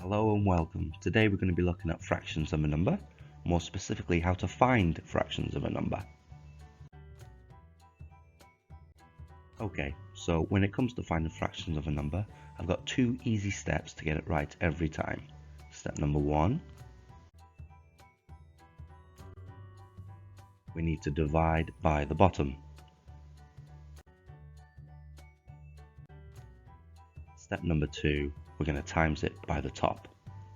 Hello and welcome. Today we're going to be looking at fractions of a number, more specifically how to find fractions of a number. Okay, so when it comes to finding fractions of a number, I've got two easy steps to get it right every time. Step number one, we need to divide by the bottom. Step number two, we're going to times it by the top.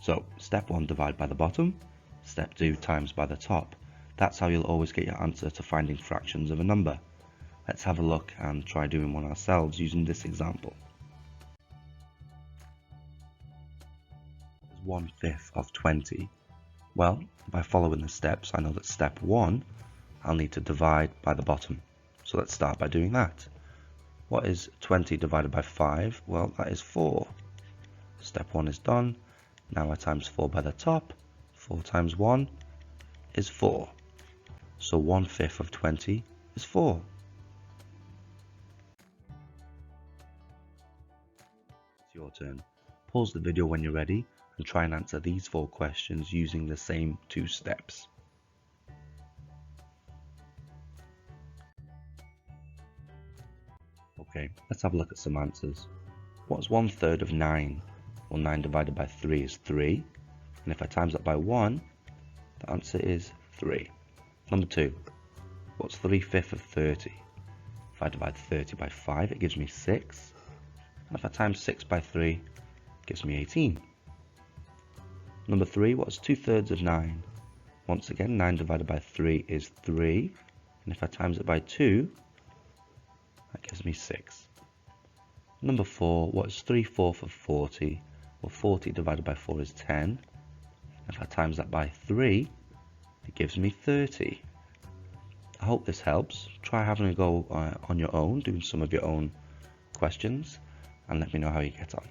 So step one, divide by the bottom. Step two, times by the top. That's how you'll always get your answer to finding fractions of a number. Let's have a look and try doing one ourselves using this example. 1/5 of 20. Well, by following the steps, I know that step one, I'll need to divide by the bottom. So let's start by doing that. What is 20 divided by 5? Well, that is 4. Step 1 is done. Now I times 4 by the top. 4 times 1 is 4. So 1/5 of 20 is 4. It's your turn. Pause the video when you're ready and try and answer these 4 questions using the same 2 steps. Okay, let's have a look at some answers. What's 1/3 of 9? Well, 9 divided by 3 is 3. And if I times that by 1, the answer is 3. Number 2. What's 3/5 of 30? If I divide 30 by 5, it gives me 6. And if I times 6 by 3, it gives me 18. Number 3. What's 2/3 of 9? Once again, 9 divided by 3 is 3. And if I times it by 2, that gives me 6. Number 4, what's 3/4 of 40? Well, 40 divided by 4 is 10. If I times that by 3, it gives me 30. I hope this helps. Try having a go on your own, doing some of your own questions, and let me know how you get on.